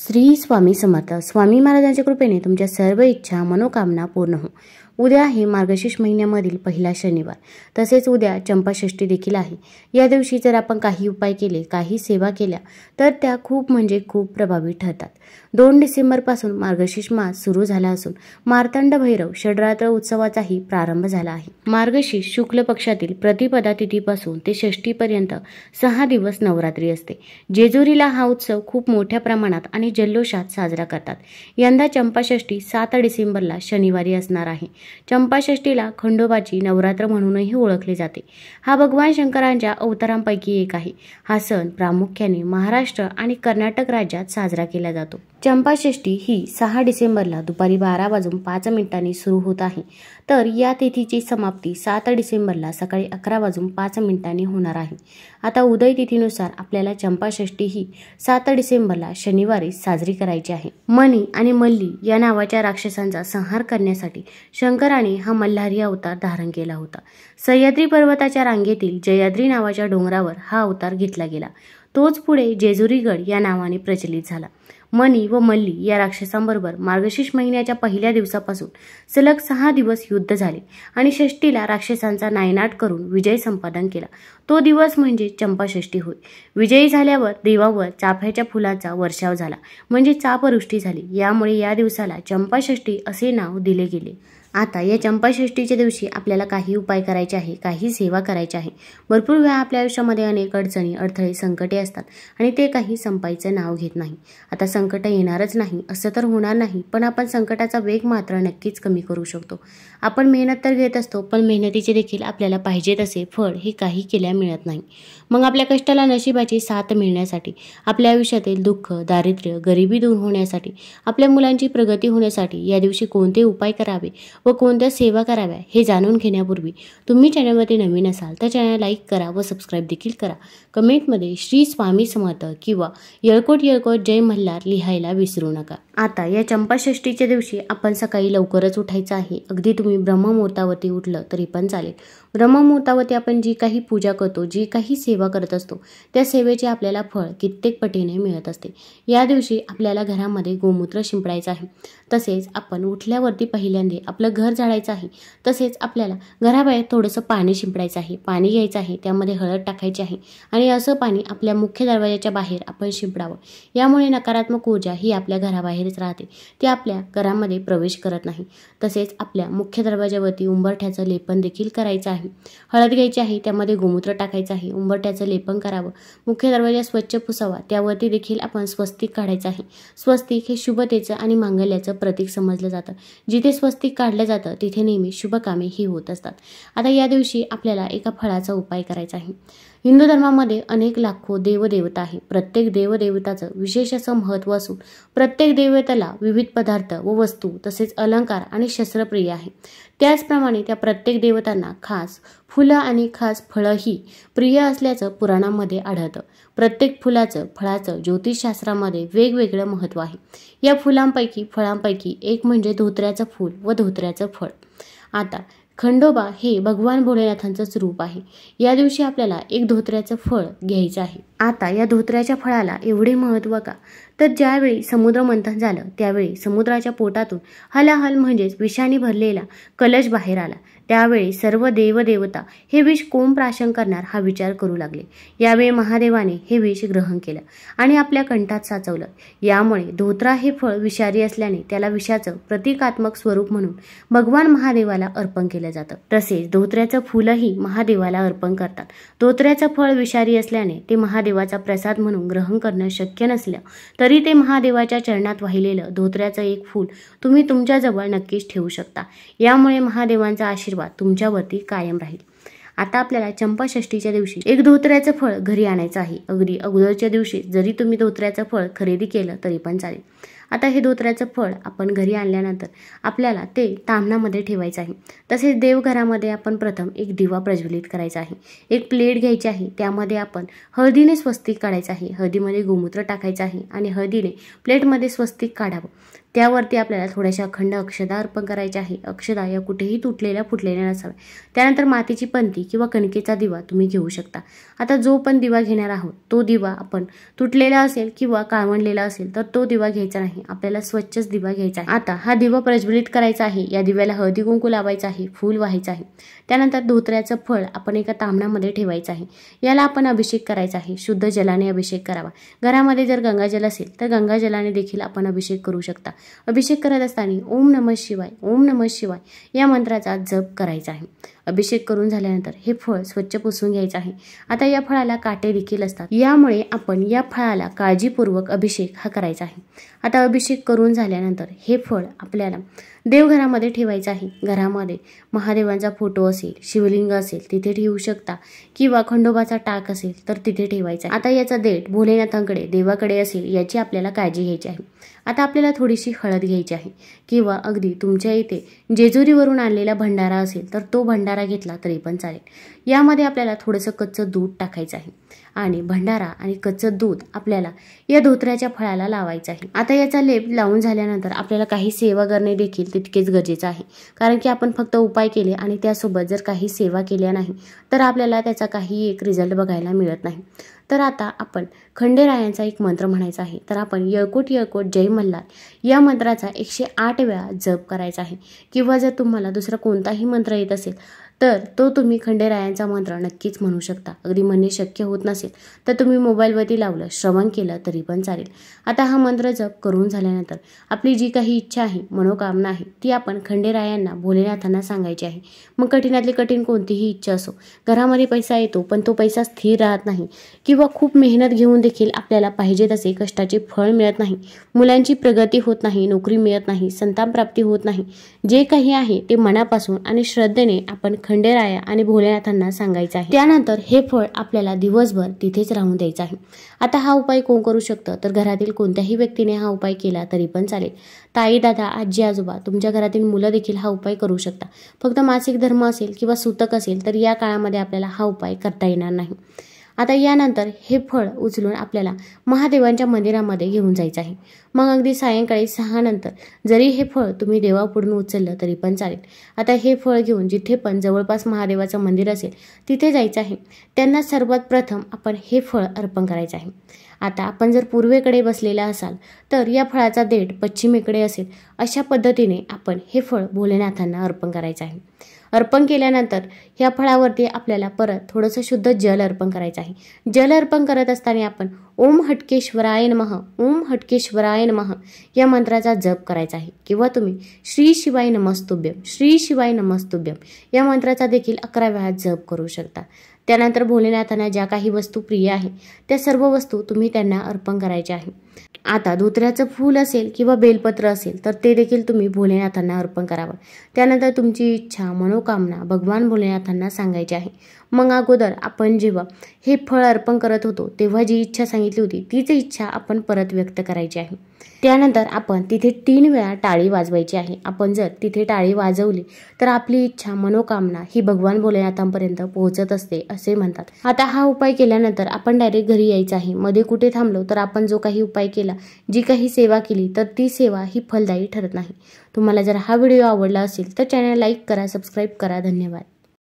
श्री स्वामी समर्थ. स्वामी महाराजांच्या कृपेने तुमच्या सर्व इच्छा मनोकामना पूर्ण हो. उद्या आहे मार्गशीर्ष महिन्यामधील पहिला शनिवार. तसेच उद्या चंपाषष्ठी देखील आहे. या दिवशी जर आपण काही उपाय केले, काही सेवा केल्या तर त्या खूप खूप प्रभावी ठरतात. 2 डिसेंबरपासून मार्गशीर्ष मास सुरू झाला असून मार्तंड भैरव षडरात्र उत्सवाचाही प्रारंभ झाला आहे. मार्गशीर्ष शुक्ल पक्षातील प्रतिपदा तिथीपासून ते षष्ठीपर्यंत 6 दिवस नवरात्री असते. जेजुरीला हा उत्सव खूप मोठ्या प्रमाणात आणि जल्लोषात साजरा करतात. यंदा चंपाषष्ठी 7 डिसेंबरला शनिवारी असणार आहे. चंपाषष्ठीला खंडोबाची नवरात्र म्हणूनही ओळखले जाते. हा भगवान शंकरांच्या अवतारांपैकी एक आहे. हा सण प्रामुख्याने महाराष्ट्र आणि कर्नाटक राज्यात साजरा केला जातो. चंपाषष्ठी ही 6 डिसेंबरला दुपारी 12:05 सुरू होत आहे. तर या तिथीची समाप्ती 7 डिसेंबरला सकाळी 11:05 होणार आहे. आता उदय तिथीनुसार आपल्याला चंपाषष्ठी ही 7 डिसेंबरला शनिवारी साजरी करायची आहे. मणी आणि मल्ली या नावाच्या राक्षसांचा संहार करण्यासाठी शंकराने हा मल्हारी अवतार धारण केला होता. सह्याद्री पर्वताच्या रांगेतील जयाद्री नावाच्या डोंगरावर हा अवतार घेतला गेला. तोच पुढे जेजुरीगड या नावाने प्रचलित झाला. मणी व मल्ली या राक्षसांबरोबर मार्गशीर्ष महिन्याच्या पहिल्या दिवसापासून सलग 6 दिवस युद्ध झाले आणि षष्ठीला राक्षसांचा नायनाट करून विजय संपादन केला. तो दिवस म्हणजे चंपाषष्ठी होय. विजयी झाल्यावर देवावर चाफ्याच्या फुलांचा वर्षाव झाला, म्हणजे चापवृष्टी झाली. यामुळे या दिवसाला चंपाषष्ठी असे नाव दिले गेले. आता या चंपाषष्ठीच्या दिवशी आपल्याला काही उपाय करायचे आहे, काही सेवा करायची आहे. भरपूर वेळा आपल्या आयुष्यामध्ये अनेक अडचणी, अडथळे, संकटे असतात आणि ते काही संपायचं नाव घेत नाही. आता संकट येणारच नाही असं तर होणार नाही, पण आपण संकटाचा वेग मात्र नक्कीच कमी करू शकतो. आपण मेहनत तर घेत असतो, पण मेहनतीचे देखील आपल्याला पाहिजे तसे फळ हे काही केल्या मिळत नाही. मग आपल्या कष्टाला नशिबाची साथ मिळण्यासाठी, आपल्या आयुष्यातील दुःख, दारिद्र्य, गरिबी दूर होण्यासाठी, आपल्या मुलांची प्रगती होण्यासाठी या दिवशी कोणते उपाय करावे व कोणत्या सेवा कराव्या हे जाणून घेण्यापूर्वी तुम्ही चॅनलमध्ये नवीन असाल तर चॅनल लाईक करा व सबस्क्राईब देखील करा. कमेंटमध्ये श्री स्वामी समर्थ किंवा येळकोट येळकोट जय मल्हार लिहायला विसरू नका. आता या चंपाषष्ठीच्या दिवशी आपण सकाळी लवकरच उठायचं आहे. अगदी तुम्ही ब्रह्ममुहूर्तावरती उठलं तरी पण चालेल. ब्रह्ममुहूर्तावरती आपण जी काही पूजा करतो, जी काही सेवा करत असतो त्या सेवेचे आपल्याला फळ कित्येक पटीने मिळत असते. या दिवशी आपल्याला घरामध्ये गोमूत्र शिंपडायचं आहे. तसेच आपण उठल्यावरती पहिल्यांदा आपलं घर झाडायचं आहे. तसेच आपल्याला घराबाहेर थोडंसं पाणी शिंपडायचं आहे. पाणी घ्यायचं आहे, त्यामध्ये हळद टाकायची आहे आणि असं पाणी आपल्या मुख्य दरवाजाच्या बाहेर आपण शिंपडावं. यामुळे नकारात्मक ऊर्जा ही आपल्या घराबाहेरच राहते, ती आपल्या घरामध्ये प्रवेश करत नाही. तसेच आपल्या मुख्य दरवाजावरती उंबरठ्याचं लेपन देखील करायचं आहे. हळद घ्यायची आहे, त्यामध्ये गोमूत्र टाकायचं आहे, उंबरठ्याचं लेपन करावं, मुख्य दरवाजा स्वच्छ पुसावा, त्यावरती देखील आपण स्वस्तिक काढायचं आहे. स्वस्तिक हे शुभतेचं आणि मांगल्याचं प्रतीक समजलं जातं. जिथे स्वस्तिक काढलं जातं तिथे नेहमी शुभ कामे ही होत असतात. आता या दिवशी आपल्याला एका फळाचा उपाय करायचा आहे. हिंदू धर्मामध्ये अनेक लाखो देवदेवता आहे. प्रत्येक देवदेवताचं विशेष असं महत्त्व असून प्रत्येक देवतेला विविध पदार्थ व वस्तू तसेच अलंकार आणि शस्त्रप्रिय आहे. त्याचप्रमाणे त्या प्रत्येक देवतांना खास फुलं आणि खास फळंही प्रिय असल्याचं पुराणांमध्ये आढळतं. प्रत्येक फळाचं ज्योतिषशास्त्रामध्ये वेगवेगळं महत्त्व आहे. या फळांपैकी एक म्हणजे धोत्र्याचं फूल व धोत्र्याचं फळ. आता खंडोबा हे भगवान भोलेनाथांचंच रूप आहे. या दिवशी आपल्याला एक धोत्र्याचं फळ घ्यायचं आहे. आता या धोत्र्याच्या फळाला एवढे महत्त्व का, तर ज्यावेळी समुद्र मंथन झालं त्यावेळी समुद्राच्या पोटातून हलाहल म्हणजेच विषाने भरलेला कलश बाहेर आला. त्यावेळी सर्व देवदेवता हे विष कोण प्राशन करणार हा विचार करू लागले. यावेळी महादेवाने हे विष ग्रहण केलं आणि आपल्या कंठात साचवलं. यामुळे धोत्रा हे फळ विषारी असल्याने त्याला विषाचं प्रतिकात्मक स्वरूप म्हणून भगवान महादेवाला अर्पण केलं जातं. तसेच धोत्र्याचं फुलही महादेवाला अर्पण करतात. धोत्र्याचं फळ विषारी असल्याने ते महादेवाचा प्रसाद म्हणून ग्रहण करणं शक्य नसलं तरी ते महादेवाच्या चरणात वाहिलेलं धोत्र्याचं एक फूल तुम्ही तुमच्याजवळ नक्कीच ठेवू शकता. यामुळे महादेवांचा आशीर्वाद तुमच्यावरती कायम राहील. आता आपल्याला चंपाषष्ठीच्या दिवशी एक धोत्र्याचं फळ घरी आणायचं आहे. अगदी अगोदरच्या दिवशी जरी तुम्ही धोत्र्याचं फळ खरेदी केलं तरी पण चालेल. आता हे धोत्र्याचं फळ आपण घरी आणल्यानंतर आपल्याला ते तामणामध्ये ठेवायचं आहे. तसेच देवघरामध्ये आपण प्रथम एक दिवा प्रज्वलित करायचा आहे. एक प्लेट घ्यायची आहे, त्यामध्ये आपण हळदीने स्वस्तिक काढायचं आहे. हळदीमध्ये गोमूत्र टाकायचं आहे आणि हळदीने प्लेटमध्ये स्वस्तिक काढावं. त्यावरती आपल्याला थोड्याशा अखंड अक्षदा अर्पण करायच्या आहे। अक्षदा या कुठेही तुटलेल्या फुटलेल्या नसाव्या। त्यानंतर मातीची पंती किंवा कणकेचा दिवा तुम्ही घेऊ शकता। आता जो पण दिवा घेणार आहोत तो दिवा आपण तुटलेला असेल किंवा काळवंडलेला असेल तर तो दिवा घ्यायचा नाही, आपल्याला स्वच्छच दिवा घ्यायचा आहे। आता हा दिवा प्रज्वलित करायचा आहे। या दिव्याला हळदी कुंकू लावायचं आहे, फूल व्हायचं आहे। त्यानंतर धोत्र्याचं फळ आपण एका तांब्यामध्ये ठेवायचं आहे। याला आपण अभिषेक करायचा आहे, शुद्ध जलाने अभिषेक करावा। घरामध्ये जर गंगाजल असेल तर गंगाजलाने देखील आपण अभिषेक करू शकता। अभिषेक करत असताना ओम नमः शिवाय ओम नमः शिवाय या मंत्राचा जप करायचा आहे। अभिषेक करून झाल्यानंतर हे फळ स्वच्छ पुसून घ्यायचं आहे। आता या फळाला काटे देखील असतात, यामुळे आपण या फळाला काळजीपूर्वक अभिषेक हा करायचा आहे। आता अभिषेक करून झाल्यानंतर हे फळ आपल्याला देवघरामध्ये ठेवायचं आहे। घरामध्ये महादेवांचा फोटो असेल, शिवलिंग असेल तिथे ठेवू शकता किंवा खंडोबाचा टाक असेल तर तिथे ठेवायचा। आता याचा देठ भोलेनाथांकडे देवाकडे असेल याची आपल्याला काळजी घ्यायची आहे। आता आपल्याला थोडीशी हळद घ्यायची आहे किंवा अगदी तुमच्या इथे जेजुरीवरून आणलेला भंडारा असेल तर तो भंडारा घेतला तरी पण चालेल। यामध्ये आपल्याला थोडंसं कच्चं दूध टाकायचं आहे आणि भंडारा आणि कच्चं दूध आपल्याला या धोत्र्याच्या फळाला लावायचं आहे। आता याचा लेप लावून झाल्यानंतर आपल्याला काही सेवा करणे देखील तितकेच गरजेचं आहे, कारण की आपण फक्त उपाय केले आणि त्यासोबत जर काही सेवा केल्या नाही तर आपल्याला त्याचा काही एक रिझल्ट बघायला मिळत नाही। तर आता आपण खंडेरायांचा एक मंत्र म्हणायचा आहे। तर आपण यळकोट यळकोट जय मल्हार या मंत्राचा 108 वेळा जप करायचा आहे किंवा जर तुम्हाला दुसरा कोणताही मंत्र येत असेल तर तो तुम्ही खंडेरायांचा मंत्र नक्कीच म्हणू शकता। अगदी म्हणणे शक्य होत नसेल तर तुम्ही मोबाईलवरती लावलं, श्रवण केलं तरी पण चालेल। आता हा मंत्र जप करून झाल्यानंतर आपली जी काही इच्छा आहे, मनोकामना आहे ती आपण खंडेरायांना भोलेनाथांना सांगायची आहे। मग कठीणातली कठीण कोणतीही इच्छा असो, घरामध्ये पैसा येतो पण तो पैसा स्थिर राहत नाही किंवा खूप मेहनत घेऊन देखील आपल्याला पाहिजे तसे कष्टाचे फळ मिळत नाही, मुलांची प्रगती होत नाही, नोकरी मिळत नाही, संतान प्राप्ती होत नाही, जे काही आहे ते मनापासून आणि श्रद्धेने आपण खंडेराया आणि भोलेनाथांना सांगायचं आहे। त्यानंतर हे फळ आपल्याला दिवसभर तिथेच राहून द्यायचं आहे। आता हा उपाय कोण करू शकतं तर घरातील कोणत्याही व्यक्तीने हा उपाय केला तरी पण चालेल। ताई, दादा, आजी, आजोबा, तुमच्या घरातील मुलं देखील हा उपाय करू शकता। फक्त मासिक धर्म असेल किंवा सूतक असेल तर या काळामध्ये आपल्याला हा उपाय करता येणार नाही। आता यानंतर हे फळ उचलून आपल्याला महादेवांच्या मंदिरामध्ये घेऊन जायचं आहे। मग अगदी सायंकाळी 6 नंतर जरी हे फळ तुम्ही देवापुढून उचललं तरी पण चालेल। आता हे फळ घेऊन जिथे पण जवळपास महादेवाचं मंदिर असेल तिथे जायचं आहे। त्यांना सर्वात प्रथम आपण हे फळ अर्पण करायचं आहे। आता आपण जर पूर्वेकडे बसलेला असाल तर या फळाचा देठ पश्चिमेकडे असेल, अशा पद्धतीने आपण हे फळ भोलेनाथांना अर्पण करायचं आहे। अर्पण केल्यानंतर या फळावरती आपल्याला परत थोडंसं शुद्ध जल अर्पण करायचं आहे। जल अर्पण करत असताना आपण ओम हटकेश्वराय नमः ओम हटकेश्वराय नमः या मंत्राचा जप करायचा आहे किंवा तुम्ही श्री शिवाय नमस्तुभ्यम श्री शिवाय नमस्तुभ्यम या मंत्राचा देखील 11 वेळा जप करू शकता। त्यानंतर भोलेनाथांना ज्या काही वस्तू प्रिय आहे त्या सर्व वस्तू तुम्ही त्यांना अर्पण करायच्या आहे। आता धोत्र्याचं फूल असेल किंवा बेलपत्र असेल तर ते देखील तुम्ही भोलेनाथांना अर्पण करावं। त्यानंतर तुमची इच्छा, मनोकामना भगवान भोलेनाथांना सांगायची आहे। मग अगोदर आपण जेव्हा हे फळ अर्पण करत होतो तेव्हा जी इच्छा सांगितली होती तीच इच्छा आपण परत व्यक्त करायची आहे। त्यानंतर आपण तिथे 3 वेळा टाळी वाजवायची आहे। आपण जर तिथे टाळी वाजवली तर आपली इच्छा, मनोकामना ही भगवान भोलेनाथांपर्यंत पोहोचत असते असे म्हणतात। आता हा उपाय केल्यानंतर आपण डायरेक्ट घरी यायचं आहे। मध्ये कुठे थांबलो तर आपण जो काही उपाय केला, जी काही सेवा केली तर ती सेवा ही फलदायी ठरत नाही। तुम्हाला जर हा व्हिडिओ आवडला असेल तर चॅनल लाईक करा, सबस्क्राईब करा। धन्यवाद।